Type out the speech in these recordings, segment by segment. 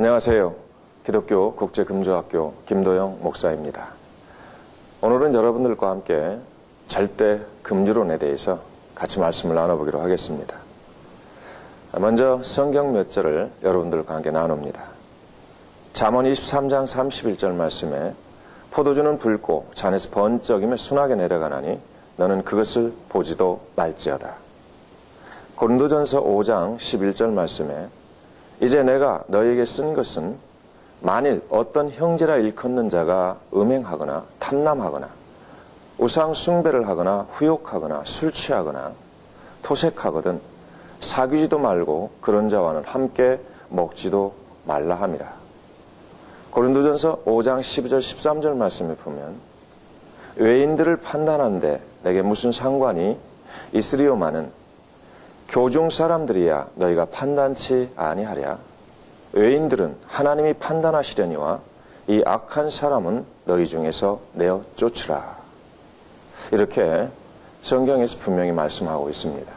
안녕하세요. 기독교 국제금주학교 김도영 목사입니다. 오늘은 여러분들과 함께 절대 금주론에 대해서 같이 말씀을 나눠보기로 하겠습니다. 먼저 성경 몇 절을 여러분들과 함께 나눕니다. 잠언 23장 31절 말씀에 포도주는 붉고 잔에서 번쩍이며 순하게 내려가나니 너는 그것을 보지도 말지어다. 고린도전서 5장 11절 말씀에 이제 내가 너에게 쓴 것은 만일 어떤 형제라 일컫는 자가 음행하거나 탐남하거나 우상 숭배를 하거나 후욕하거나 술 취하거나 토색하거든 사귀지도 말고 그런 자와는 함께 먹지도 말라 함이라. 고린도전서 5장 12절 13절 말씀에 보면 외인들을 판단하는데 내게 무슨 상관이 있으리오마는 교중 사람들이야 너희가 판단치 아니하랴. 외인들은 하나님이 판단하시려니와 이 악한 사람은 너희 중에서 내어 쫓으라. 이렇게 성경에서 분명히 말씀하고 있습니다.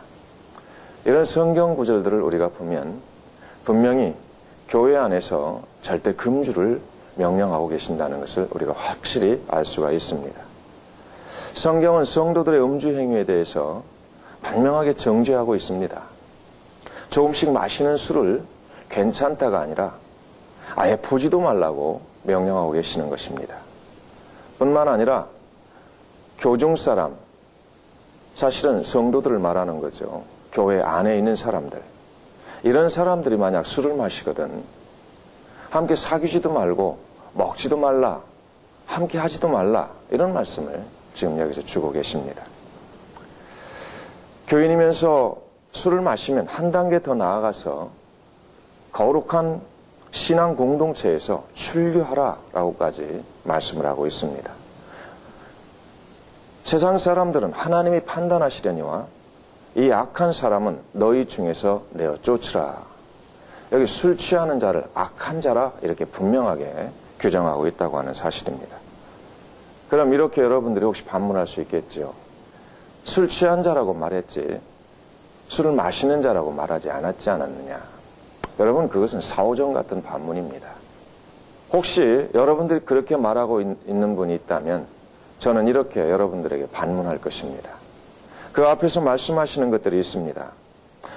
이런 성경 구절들을 우리가 보면 분명히 교회 안에서 절대 금주를 명령하고 계신다는 것을 우리가 확실히 알 수가 있습니다. 성경은 성도들의 음주 행위에 대해서 분명하게 정죄하고 있습니다. 조금씩 마시는 술을 괜찮다가 아니라 아예 보지도 말라고 명령하고 계시는 것입니다. 뿐만 아니라 교중 사람, 사실은 성도들을 말하는 거죠. 교회 안에 있는 사람들. 이런 사람들이 만약 술을 마시거든 함께 사귀지도 말고 먹지도 말라, 함께 하지도 말라, 이런 말씀을 지금 여기서 주고 계십니다. 교인이면서 술을 마시면 한 단계 더 나아가서 거룩한 신앙 공동체에서 출교하라라고까지 말씀을 하고 있습니다. 세상 사람들은 하나님이 판단하시려니와 이 악한 사람은 너희 중에서 내어 쫓으라. 여기 술 취하는 자를 악한 자라 이렇게 분명하게 규정하고 있다고 하는 사실입니다. 그럼 이렇게 여러분들이 혹시 반문할 수 있겠지요. 술 취한 자라고 말했지 술을 마시는 자라고 말하지 않았지 않았느냐. 여러분, 그것은 사오정 같은 반문입니다. 혹시 여러분들이 그렇게 말하고 있는 분이 있다면 저는 이렇게 여러분들에게 반문할 것입니다. 그 앞에서 말씀하시는 것들이 있습니다.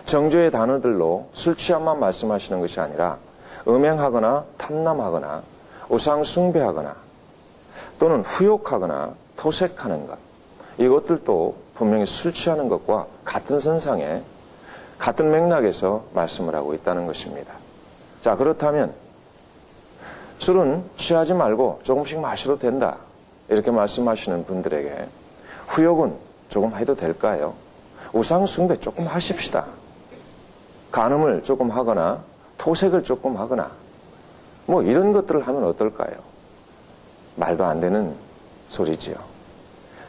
정죄의 단어들로 술 취함만 말씀하시는 것이 아니라 음행하거나 탐남하거나 우상 숭배하거나 또는 후욕하거나 토색하는 것, 이것들도 분명히 술 취하는 것과 같은 선상에 같은 맥락에서 말씀을 하고 있다는 것입니다. 자, 그렇다면 술은 취하지 말고 조금씩 마셔도 된다 이렇게 말씀하시는 분들에게 후욕은 조금 해도 될까요? 우상 숭배 조금 하십시다. 간음을 조금 하거나 토색을 조금 하거나 뭐 이런 것들을 하면 어떨까요? 말도 안 되는 소리지요.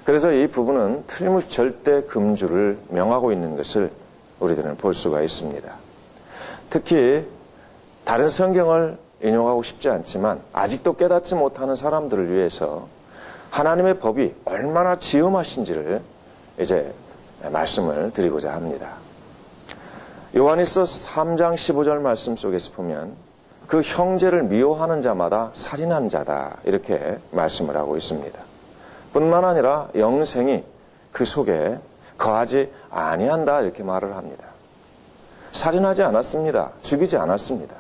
그래서 이 부분은 틀림없이 절대 금주를 명하고 있는 것을 우리들은 볼 수가 있습니다. 특히 다른 성경을 인용하고 싶지 않지만 아직도 깨닫지 못하는 사람들을 위해서 하나님의 법이 얼마나 지엄하신지를 이제 말씀을 드리고자 합니다. 요한일서 3장 15절 말씀 속에서 보면 그 형제를 미워하는 자마다 살인한 자다 이렇게 말씀을 하고 있습니다. 뿐만 아니라 영생이 그 속에 거하지 아니한다 이렇게 말을 합니다. 살인하지 않았습니다. 죽이지 않았습니다.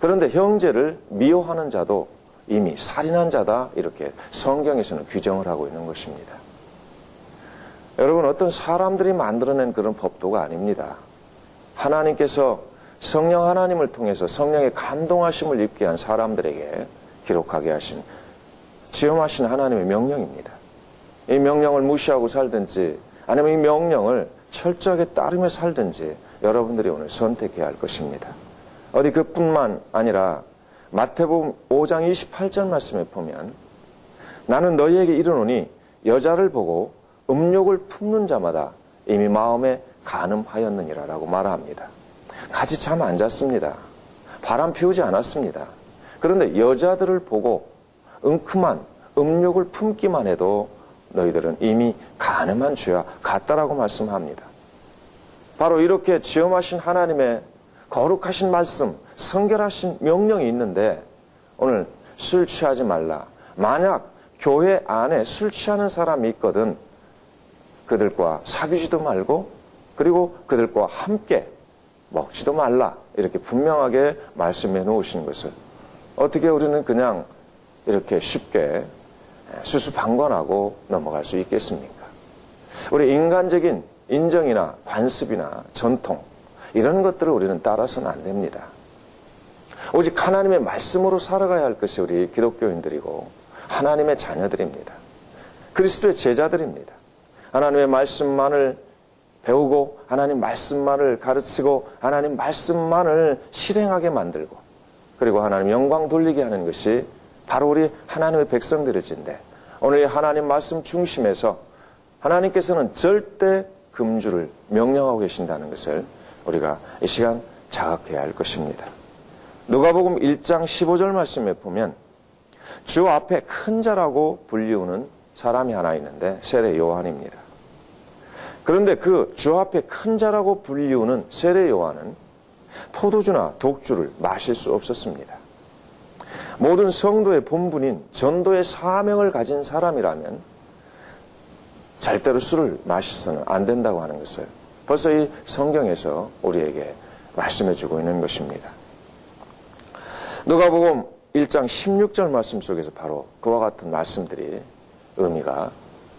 그런데 형제를 미워하는 자도 이미 살인한 자다 이렇게 성경에서는 규정을 하고 있는 것입니다. 여러분, 어떤 사람들이 만들어낸 그런 법도가 아닙니다. 하나님께서 성령 하나님을 통해서 성령의 감동하심을 입게 한 사람들에게 기록하게 하신 지엄하신 하나님의 명령입니다. 이 명령을 무시하고 살든지 아니면 이 명령을 철저하게 따르며 살든지 여러분들이 오늘 선택해야 할 것입니다. 어디 그뿐만 아니라 마태복음 5장 28절 말씀에 보면 나는 너희에게 이르노니 여자를 보고 음욕을 품는 자마다 이미 마음에 간음하였느니라 라고 말합니다. 같이 잠 안 잤습니다. 바람 피우지 않았습니다. 그런데 여자들을 보고 은큼한 음욕을 품기만 해도 너희들은 이미 간음한 죄와 같다라고 말씀합니다. 바로 이렇게 지엄하신 하나님의 거룩하신 말씀, 성결하신 명령이 있는데 오늘 술 취하지 말라. 만약 교회 안에 술 취하는 사람이 있거든 그들과 사귀지도 말고 그리고 그들과 함께 먹지도 말라. 이렇게 분명하게 말씀해 놓으신 것을 어떻게 우리는 그냥 이렇게 쉽게 수수방관하고 넘어갈 수 있겠습니까? 우리 인간적인 인정이나 관습이나 전통 이런 것들을 우리는 따라서는 안 됩니다. 오직 하나님의 말씀으로 살아가야 할 것이 우리 기독교인들이고 하나님의 자녀들입니다. 그리스도의 제자들입니다. 하나님의 말씀만을 배우고 하나님 말씀만을 가르치고 하나님 말씀만을 실행하게 만들고 그리고 하나님 영광 돌리게 하는 것이 바로 우리 하나님의 백성들일진데 오늘 하나님 말씀 중심에서 하나님께서는 절대 금주를 명령하고 계신다는 것을 우리가 이 시간 자각해야 할 것입니다. 누가복음 1장 15절 말씀에 보면 주 앞에 큰 자라고 불리우는 사람이 하나 있는데 세례 요한입니다. 그런데 그 주 앞에 큰 자라고 불리우는 세례 요한은 포도주나 독주를 마실 수 없었습니다. 모든 성도의 본분인 전도의 사명을 가진 사람이라면 절대로 술을 마셔서는 안 된다고 하는 것을 벌써 이 성경에서 우리에게 말씀해 주고 있는 것입니다. 누가복음 1장 16절 말씀 속에서 바로 그와 같은 말씀들이 의미가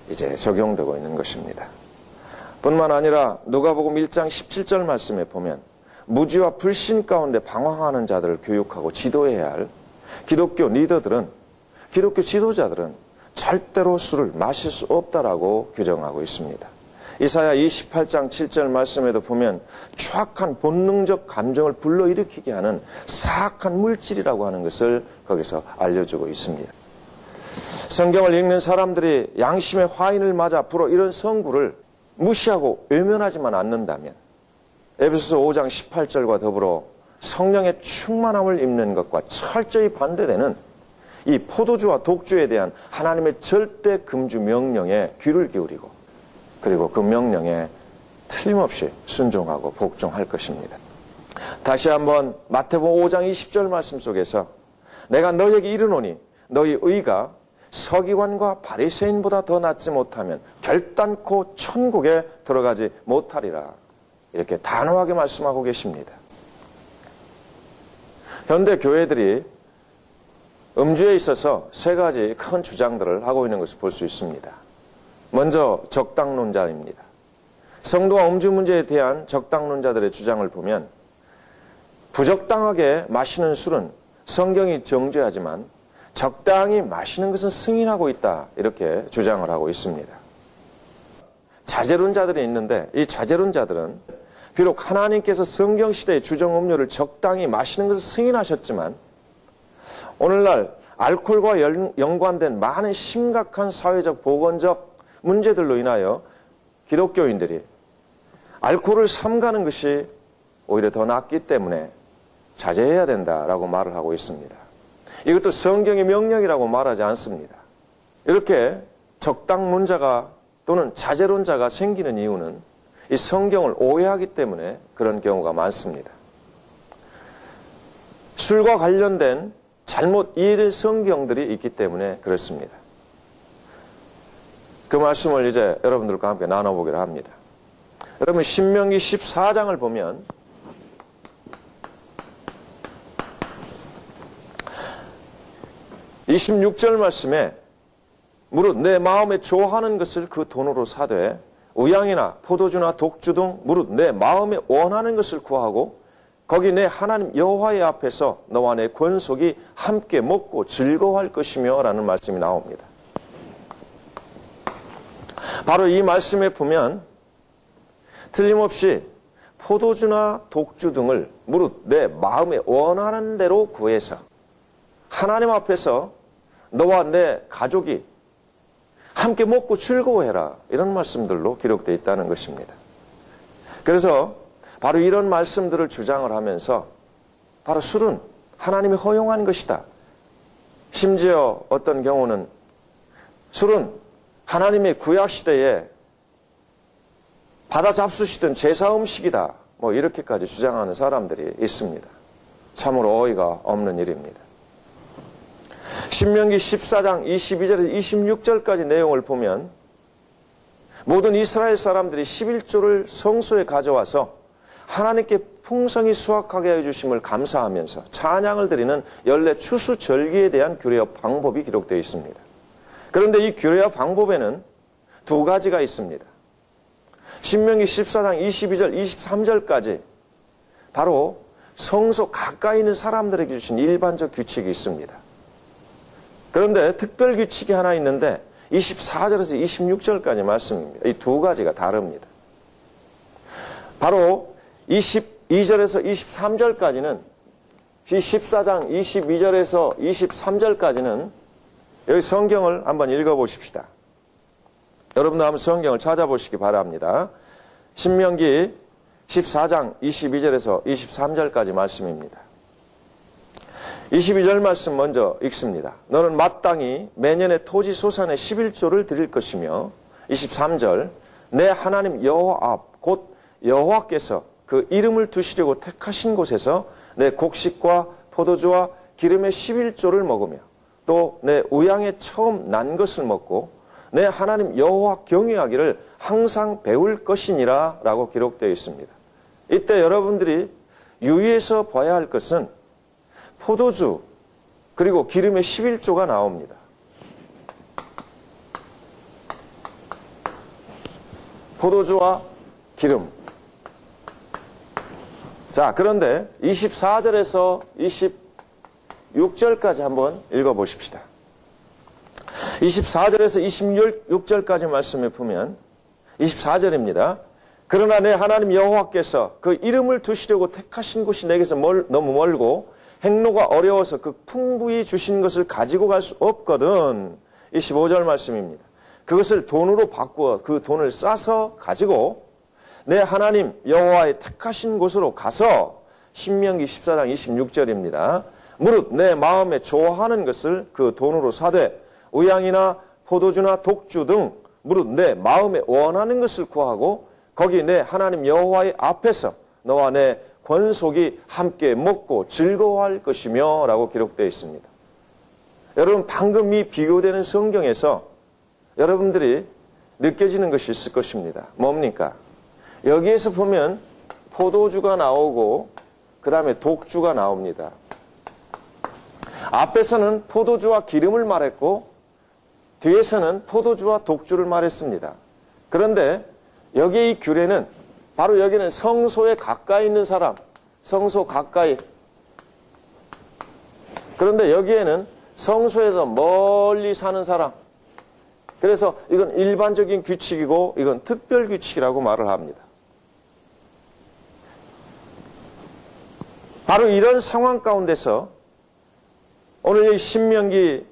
이제 적용되고 있는 것입니다. 뿐만 아니라 누가복음 1장 17절 말씀에 보면 무지와 불신 가운데 방황하는 자들을 교육하고 지도해야 할 기독교 리더들은 기독교 지도자들은 절대로 술을 마실 수 없다라고 규정하고 있습니다. 이사야 28장 7절 말씀에도 보면 추악한 본능적 감정을 불러일으키게 하는 사악한 물질이라고 하는 것을 거기서 알려주고 있습니다. 성경을 읽는 사람들이 양심의 화인을 맞아 불어 이런 성구를 무시하고 외면하지만 않는다면 에베소서 5장 18절과 더불어 성령의 충만함을 입는 것과 철저히 반대되는 이 포도주와 독주에 대한 하나님의 절대 금주 명령에 귀를 기울이고 그리고 그 명령에 틀림없이 순종하고 복종할 것입니다. 다시 한번 마태복음 5장 20절 말씀 속에서 내가 너희에게 이르노니 너희 의가 서기관과 바리새인보다 더 낫지 못하면 결단코 천국에 들어가지 못하리라. 이렇게 단호하게 말씀하고 계십니다. 현대 교회들이 음주에 있어서 세 가지 큰 주장들을 하고 있는 것을 볼 수 있습니다. 먼저 적당론자입니다. 성도와 음주 문제에 대한 적당론자들의 주장을 보면 부적당하게 마시는 술은 성경이 정죄하지만 적당히 마시는 것은 승인하고 있다 이렇게 주장을 하고 있습니다. 자제론자들이 있는데 이 자제론자들은 비록 하나님께서 성경시대의 주정음료를 적당히 마시는 것을 승인하셨지만 오늘날 알코올과 연관된 많은 심각한 사회적 보건적 문제들로 인하여 기독교인들이 알코올을 삼가는 것이 오히려 더 낫기 때문에 자제해야 된다라고 말을 하고 있습니다. 이것도 성경의 명령이라고 말하지 않습니다. 이렇게 적당론자가 또는 자제론자가 생기는 이유는 이 성경을 오해하기 때문에 그런 경우가 많습니다. 술과 관련된 잘못 이해된 성경들이 있기 때문에 그렇습니다. 그 말씀을 이제 여러분들과 함께 나눠보기로 합니다. 여러분 신명기 14장을 보면 26절 말씀에 무릇 내 마음에 좋아하는 것을 그 돈으로 사되 우양이나 포도주나 독주 등 무릇 내 마음에 원하는 것을 구하고 거기 내 하나님 여호와의 앞에서 너와 내 권속이 함께 먹고 즐거워할 것이며 라는 말씀이 나옵니다. 바로 이 말씀에 보면 틀림없이 포도주나 독주 등을 무릇 내 마음에 원하는 대로 구해서 하나님 앞에서 너와 내 가족이 함께 먹고 즐거워해라 이런 말씀들로 기록되어 있다는 것입니다. 그래서 바로 이런 말씀들을 주장을 하면서 바로 술은 하나님이 허용한 것이다. 심지어 어떤 경우는 술은 하나님의 구약시대에 받아 잡수시던 제사 음식이다. 뭐 이렇게까지 주장하는 사람들이 있습니다. 참으로 어이가 없는 일입니다. 신명기 14장 22절에서 26절까지 내용을 보면 모든 이스라엘 사람들이 11조를 성소에 가져와서 하나님께 풍성히 수확하게 해주심을 감사하면서 찬양을 드리는 연례 추수 절기에 대한 규례와 방법이 기록되어 있습니다. 그런데 이 규례와 방법에는 두 가지가 있습니다. 신명기 14장 22절, 23절까지 바로 성소 가까이 있는 사람들에게 주신 일반적 규칙이 있습니다. 그런데 특별 규칙이 하나 있는데 24절에서 26절까지 말씀입니다. 이 두 가지가 다릅니다. 바로 22절에서 23절까지는 이 14장 22절에서 23절까지는 여기 성경을 한번 읽어보십시다. 여러분도 한번 성경을 찾아보시기 바랍니다. 신명기 14장 22절에서 23절까지 말씀입니다. 22절 말씀 먼저 읽습니다. 너는 마땅히 매년의 토지 소산의 11조를 드릴 것이며 23절 내 하나님 여호와 앞 곧 여호와께서 그 이름을 두시려고 택하신 곳에서 내 곡식과 포도주와 기름의 11조를 먹으며 또 내 우양에 처음 난 것을 먹고 내 하나님 여호와 경외하기를 항상 배울 것이니라 라고 기록되어 있습니다. 이때 여러분들이 유의해서 봐야 할 것은 포도주 그리고 기름의 11조가 나옵니다. 포도주와 기름. 자, 그런데 24절에서 26절까지 한번 읽어보십시다. 24절에서 26절까지 말씀에 보면 24절입니다. 그러나 내 하나님 여호와께서 그 이름을 두시려고 택하신 곳이 내게서 너무 멀고 행로가 어려워서 그 풍부히 주신 것을 가지고 갈 수 없거든. 25절 말씀입니다. 그것을 돈으로 바꾸어 그 돈을 싸서 가지고 내 하나님 여호와의 택하신 곳으로 가서 신명기 14장 26절입니다. 무릇 내 마음에 좋아하는 것을 그 돈으로 사되 우양이나 포도주나 독주 등 무릇 내 마음에 원하는 것을 구하고 거기 내 하나님 여호와의 앞에서 너와 내 권속이 함께 먹고 즐거워할 것이며 라고 기록되어 있습니다. 여러분 방금 이 비교되는 성경에서 여러분들이 느껴지는 것이 있을 것입니다. 뭡니까? 여기에서 보면 포도주가 나오고 그 다음에 독주가 나옵니다. 앞에서는 포도주와 기름을 말했고 뒤에서는 포도주와 독주를 말했습니다. 그런데 여기 이 규례는 바로 여기는 성소에 가까이 있는 사람, 성소 가까이. 그런데 여기에는 성소에서 멀리 사는 사람. 그래서 이건 일반적인 규칙이고 이건 특별 규칙이라고 말을 합니다. 바로 이런 상황 가운데서 오늘 이 신명기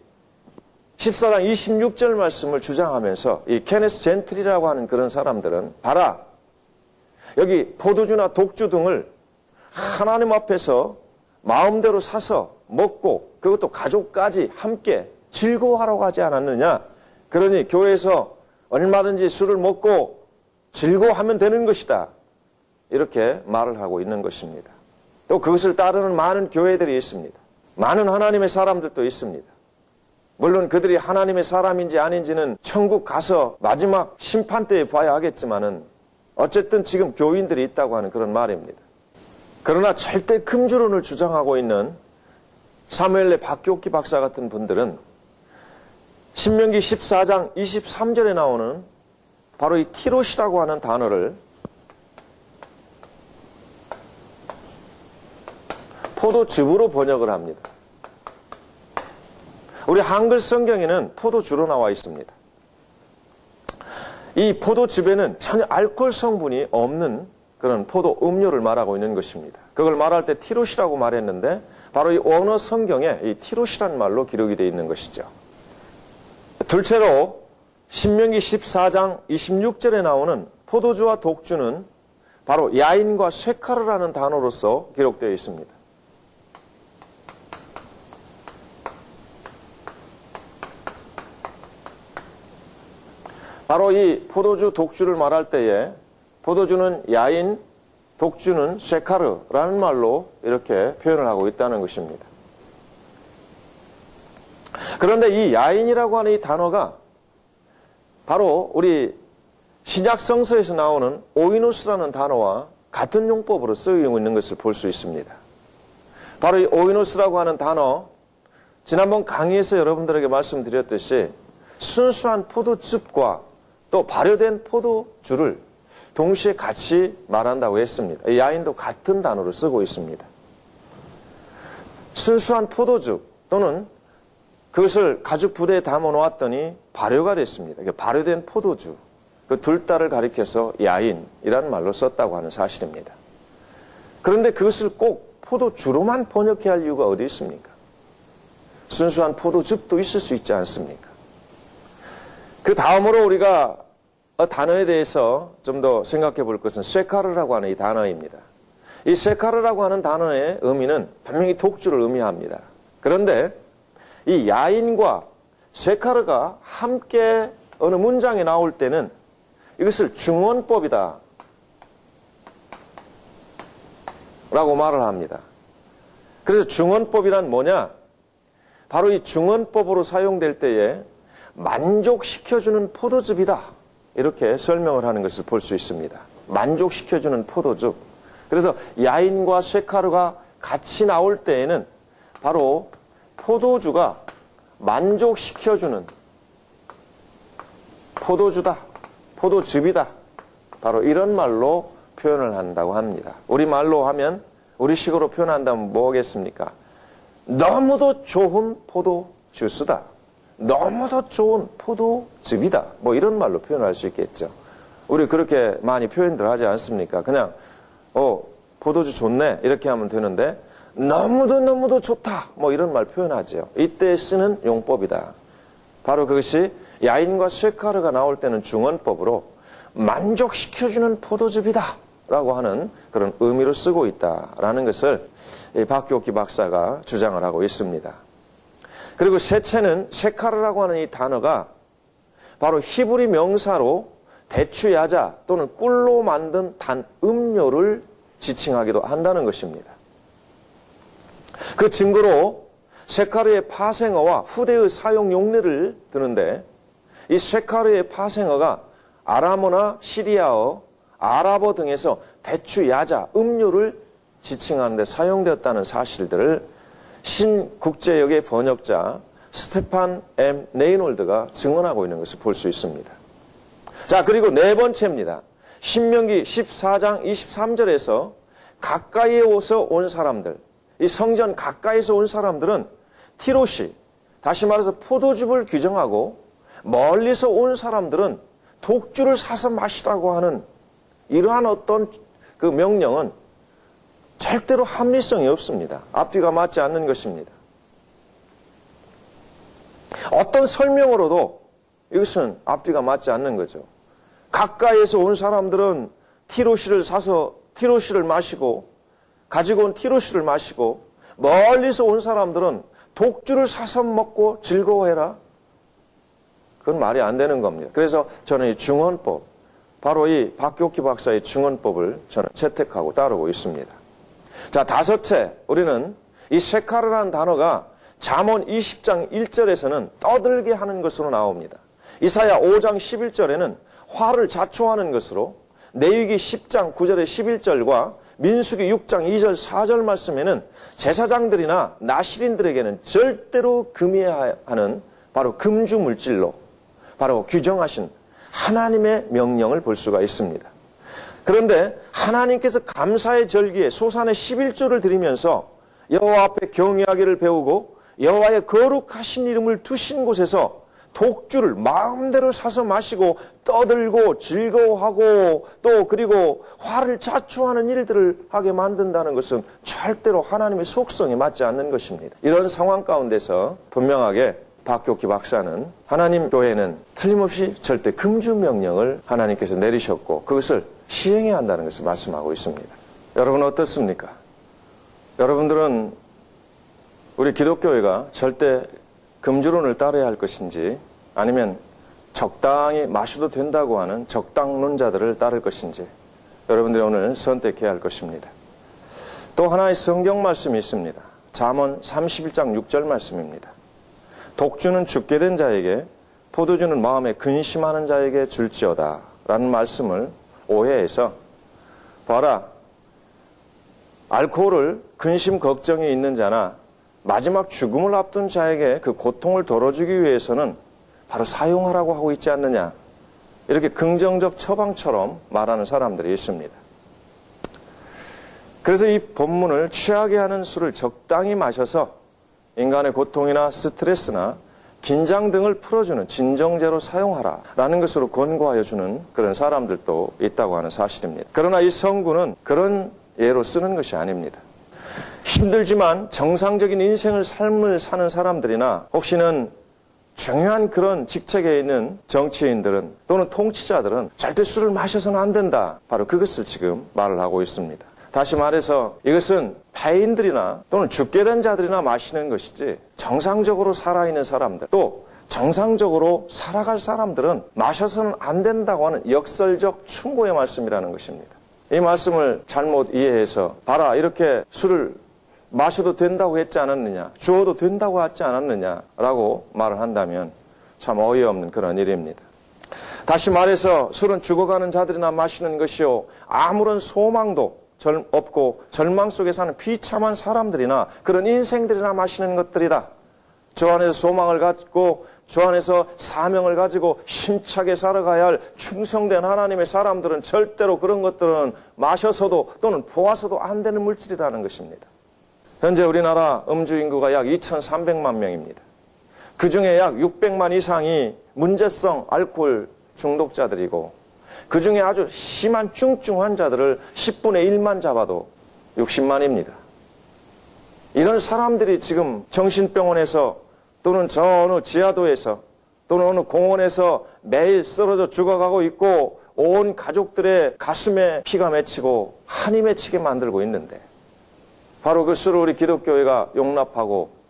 14장 26절 말씀을 주장하면서 이 케네스 젠틀이라고 하는 그런 사람들은 봐라, 여기 포도주나 독주 등을 하나님 앞에서 마음대로 사서 먹고 그것도 가족까지 함께 즐거워하라고 하지 않았느냐. 그러니 교회에서 얼마든지 술을 먹고 즐거워하면 되는 것이다. 이렇게 말을 하고 있는 것입니다. 또 그것을 따르는 많은 교회들이 있습니다. 많은 하나님의 사람들도 있습니다. 물론 그들이 하나님의 사람인지 아닌지는 천국 가서 마지막 심판 때에 봐야 하겠지만은 어쨌든 지금 교인들이 있다고 하는 그런 말입니다. 그러나 절대 금주론을 주장하고 있는 사무엘의 박교기 박사 같은 분들은 신명기 14장 23절에 나오는 바로 이 티롯이라고 하는 단어를 포도즙으로 번역을 합니다. 우리 한글 성경에는 포도주로 나와 있습니다. 이 포도즙에는 전혀 알코올 성분이 없는 그런 포도 음료를 말하고 있는 것입니다. 그걸 말할 때 티롯이라고 말했는데 바로 이 원어 성경에 이 티롯이라는 말로 기록이 되어 있는 것이죠. 둘째로 신명기 14장 26절에 나오는 포도주와 독주는 바로 야인과 쇠카르라는 단어로서 기록되어 있습니다. 바로 이 포도주, 독주를 말할 때에 포도주는 야인, 독주는 쇠카르라는 말로 이렇게 표현을 하고 있다는 것입니다. 그런데 이 야인이라고 하는 이 단어가 바로 우리 신약 성서에서 나오는 오이노스라는 단어와 같은 용법으로 쓰이고 있는 것을 볼 수 있습니다. 바로 이 오이노스라고 하는 단어, 지난번 강의에서 여러분들에게 말씀드렸듯이 순수한 포도즙과 또 발효된 포도주를 동시에 같이 말한다고 했습니다. 이 야인도 같은 단어로 쓰고 있습니다. 순수한 포도즙 또는 그것을 가죽 부대에 담아 놓았더니 발효가 됐습니다. 발효된 포도주, 그 둘 다를 가리켜서 야인이라는 말로 썼다고 하는 사실입니다. 그런데 그것을 꼭 포도주로만 번역해야 할 이유가 어디 있습니까? 순수한 포도즙도 있을 수 있지 않습니까? 그 다음으로 우리가 단어에 대해서 좀 더 생각해 볼 것은 쇠카르라고 하는 이 단어입니다. 이 쇠카르라고 하는 단어의 의미는 분명히 독주를 의미합니다. 그런데 이 야인과 쇠카르가 함께 어느 문장에 나올 때는 이것을 중언법이다 라고 말을 합니다. 그래서 중언법이란 뭐냐? 바로 이 중언법으로 사용될 때에 만족시켜주는 포도즙이다, 이렇게 설명을 하는 것을 볼 수 있습니다. 만족시켜주는 포도즙. 그래서 야인과 쇠카르가 같이 나올 때에는 바로 포도주가 만족시켜주는 포도주다, 포도즙이다, 바로 이런 말로 표현을 한다고 합니다. 우리말로 하면, 우리식으로 표현한다면 뭐겠습니까? 너무도 좋은 포도주스다, 너무도 좋은 포도즙이다, 뭐 이런 말로 표현할 수 있겠죠. 우리 그렇게 많이 표현들 하지 않습니까? 그냥 포도주 좋네 이렇게 하면 되는데 너무도 좋다, 뭐 이런 말 표현하죠. 이때 쓰는 용법이다. 바로 그것이 야인과 쇠카르가 나올 때는 중언법으로 만족시켜주는 포도즙이다 라고 하는 그런 의미로 쓰고 있다라는 것을 박교기 박사가 주장을 하고 있습니다. 그리고 셋째는 쇠카르라고 하는 이 단어가 바로 히브리 명사로 대추야자 또는 꿀로 만든 단 음료를 지칭하기도 한다는 것입니다. 그 증거로 쇠카르의 파생어와 후대의 사용 용례를 드는데, 이 쇠카르의 파생어가 아람어나 시리아어, 아랍어 등에서 대추야자, 음료를 지칭하는 데 사용되었다는 사실들을 신국제역의 번역자 스테판 M. 네이놀드가 증언하고 있는 것을 볼 수 있습니다. 자, 그리고 네 번째입니다. 신명기 14장 23절에서 가까이에 오서 온 사람들, 이 성전 가까이서 온 사람들은 티로시, 다시 말해서 포도즙을 규정하고, 멀리서 온 사람들은 독주를 사서 마시라고 하는 이러한 어떤 그 명령은 절대로 합리성이 없습니다. 앞뒤가 맞지 않는 것입니다. 어떤 설명으로도 이것은 앞뒤가 맞지 않는 거죠. 가까이에서 온 사람들은 티로시를 사서 티로시를 마시고, 가지고 온 티로시를 마시고, 멀리서 온 사람들은 독주를 사서 먹고 즐거워해라. 그건 말이 안 되는 겁니다. 그래서 저는 이 중언법, 바로 이 박교기 박사의 중언법을 저는 채택하고 따르고 있습니다. 자, 다섯째, 우리는 이 쇠카르라는 단어가 잠언 20장 1절에서는 떠들게 하는 것으로 나옵니다. 이사야 5장 11절에는 화를 자초하는 것으로, 내위기 10장 9절의 11절과 민수기 6장 2절 4절 말씀에는 제사장들이나 나실인들에게는 절대로 금해야 하는 바로 금주 물질로 바로 규정하신 하나님의 명령을 볼 수가 있습니다. 그런데 하나님께서 감사의 절기에 소산의 11조를 드리면서 여호와 앞에 경외하기를 배우고 여호와의 거룩하신 이름을 두신 곳에서 독주를 마음대로 사서 마시고 떠들고 즐거워하고 또 그리고 화를 자초하는 일들을 하게 만든다는 것은 절대로 하나님의 속성에 맞지 않는 것입니다. 이런 상황 가운데서 분명하게 박교기 박사는 하나님 교회는 틀림없이 절대 금주 명령을 하나님께서 내리셨고 그것을 시행해야 한다는 것을 말씀하고 있습니다. 여러분 어떻습니까? 여러분들은 우리 기독교회가 절대 금주론을 따라야 할 것인지 아니면 적당히 마셔도 된다고 하는 적당론자들을 따를 것인지 여러분들이 오늘 선택해야 할 것입니다. 또 하나의 성경 말씀이 있습니다. 잠언 31장 6절 말씀입니다. 독주는 죽게 된 자에게, 포도주는 마음에 근심하는 자에게 줄지어다 라는 말씀을 오해해서, 봐라, 알코올을 근심 걱정이 있는 자나 마지막 죽음을 앞둔 자에게 그 고통을 덜어주기 위해서는 바로 사용하라고 하고 있지 않느냐, 이렇게 긍정적 처방처럼 말하는 사람들이 있습니다. 그래서 이 본문을 취하게 하는 술을 적당히 마셔서 인간의 고통이나 스트레스나 긴장 등을 풀어주는 진정제로 사용하라라는 것으로 권고하여 주는 그런 사람들도 있다고 하는 사실입니다. 그러나 이 성구는 그런 예로 쓰는 것이 아닙니다. 힘들지만 정상적인 인생을 삶을 사는 사람들이나 혹시는 중요한 그런 직책에 있는 정치인들은 또는 통치자들은 절대 술을 마셔서는 안 된다, 바로 그것을 지금 말을 하고 있습니다. 다시 말해서 이것은 폐인들이나 또는 죽게 된 자들이나 마시는 것이지, 정상적으로 살아있는 사람들, 또 정상적으로 살아갈 사람들은 마셔서는 안 된다고 하는 역설적 충고의 말씀이라는 것입니다. 이 말씀을 잘못 이해해서, 봐라, 이렇게 술을 마셔도 된다고 했지 않았느냐, 주어도 된다고 하지 않았느냐라고 말을 한다면 참 어이없는 그런 일입니다. 다시 말해서 술은 죽어가는 자들이나 마시는 것이요, 아무런 소망도 없고 절망 속에 사는 비참한 사람들이나 그런 인생들이나 마시는 것들이다. 주 안에서 소망을 갖고 주 안에서 사명을 가지고 힘차게 살아가야 할 충성된 하나님의 사람들은 절대로 그런 것들은 마셔서도 또는 보아서도 안 되는 물질이라는 것입니다. 현재 우리나라 음주 인구가 약 2,300만 명입니다. 그중에 약 600만 이상이 문제성 알코올 중독자들이고, 그중에 아주 심한 중증 환자들을 10분의 1만 잡아도 60만입니다. 이런 사람들이 지금 정신병원에서 또는 저 어느 지하도에서 또는 어느 공원에서 매일 쓰러져 죽어가고 있고, 온 가족들의 가슴에 피가 맺히고 한이 맺히게 만들고 있는데, 바로 그 술을 우리 기독교회가 용납하고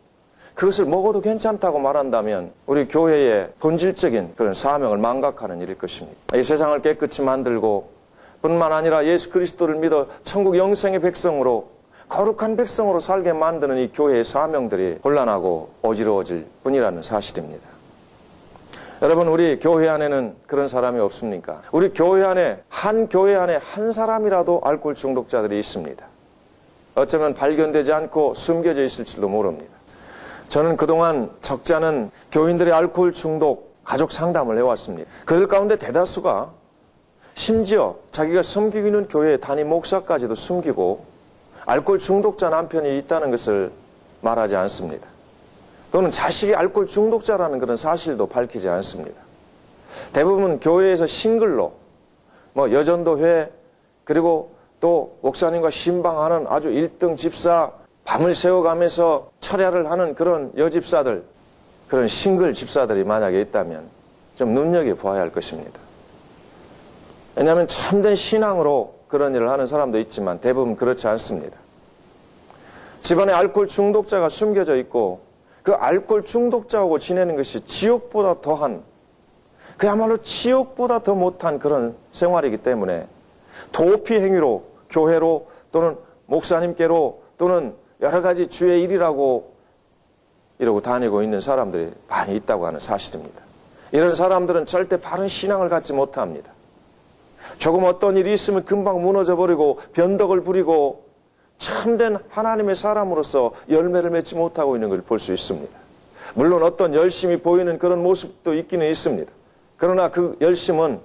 그것을 먹어도 괜찮다고 말한다면 우리 교회의 본질적인 그런 사명을 망각하는 일일 것입니다. 이 세상을 깨끗이 만들고 뿐만 아니라 예수 그리스도를 믿어 천국 영생의 백성으로, 거룩한 백성으로 살게 만드는 이 교회의 사명들이 곤란하고 어지러워질 뿐이라는 사실입니다. 여러분, 우리 교회 안에는 그런 사람이 없습니까? 우리 교회 안에 한 사람이라도 알코올 중독자들이 있습니다. 어쩌면 발견되지 않고 숨겨져 있을지도 모릅니다. 저는 그동안 적지 않은 교인들의 알코올 중독 가족 상담을 해왔습니다. 그들 가운데 대다수가 심지어 자기가 섬기고 있는 교회의 담임 목사까지도 숨기고 알코올 중독자 남편이 있다는 것을 말하지 않습니다. 또는 자식이 알코올 중독자라는 그런 사실도 밝히지 않습니다. 대부분 교회에서 싱글로 여전도회, 그리고 또 목사님과 신방하는 아주 1등 집사, 밤을 새워가면서 철야를 하는 그런 여집사들, 그런 싱글 집사들이 만약에 있다면 좀 눈여겨보아야 할 것입니다. 왜냐하면 참된 신앙으로 그런 일을 하는 사람도 있지만 대부분 그렇지 않습니다. 집안에 알코올 중독자가 숨겨져 있고 그 알코올 중독자하고 지내는 것이 지옥보다 더한, 그야말로 지옥보다 더 못한 그런 생활이기 때문에 도피 행위로 교회로 또는 목사님께로 또는 여러 가지 주의 일이라고 이러고 다니고 있는 사람들이 많이 있다고 하는 사실입니다. 이런 사람들은 절대 바른 신앙을 갖지 못합니다. 조금 어떤 일이 있으면 금방 무너져버리고 변덕을 부리고 참된 하나님의 사람으로서 열매를 맺지 못하고 있는 걸 볼 수 있습니다. 물론 어떤 열심히 보이는 그런 모습도 있기는 있습니다. 그러나 그 열심은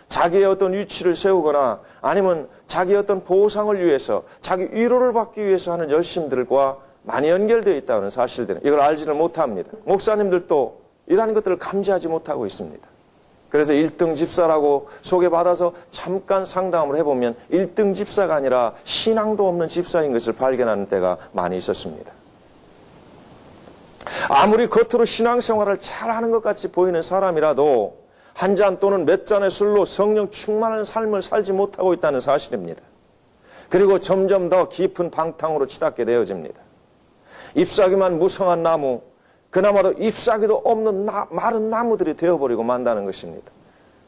자기의 어떤 위치를 세우거나 아니면 자기의 어떤 보상을 위해서, 자기 위로를 받기 위해서 하는 열심들과 많이 연결되어 있다는 사실들은 이걸 알지를 못합니다. 목사님들도 이러한 것들을 감지하지 못하고 있습니다. 그래서 1등 집사라고 소개받아서 잠깐 상담을 해보면 1등 집사가 아니라 신앙도 없는 집사인 것을 발견하는 때가 많이 있었습니다. 아무리 겉으로 신앙생활을 잘하는 것 같이 보이는 사람이라도 한 잔 또는 몇 잔의 술로 성령 충만한 삶을 살지 못하고 있다는 사실입니다. 그리고 점점 더 깊은 방탕으로 치닫게 되어집니다. 잎사귀만 무성한 나무, 그나마도 잎사귀도 없는 마른 나무들이 되어버리고 만다는 것입니다.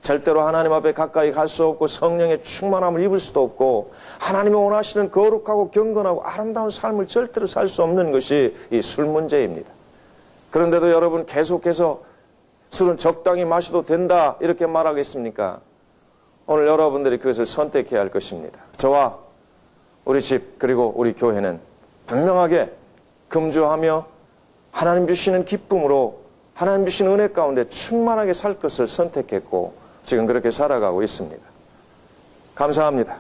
절대로 하나님 앞에 가까이 갈 수 없고 성령의 충만함을 입을 수도 없고 하나님이 원하시는 거룩하고 경건하고 아름다운 삶을 절대로 살 수 없는 것이 이 술 문제입니다. 그런데도 여러분 계속해서 술은 적당히 마셔도 된다 이렇게 말하겠습니까? 오늘 여러분들이 그것을 선택해야 할 것입니다. 저와 우리 집 그리고 우리 교회는 분명하게 금주하며 하나님 주시는 기쁨으로 하나님 주시는 은혜 가운데 충만하게 살 것을 선택했고 지금 그렇게 살아가고 있습니다. 감사합니다.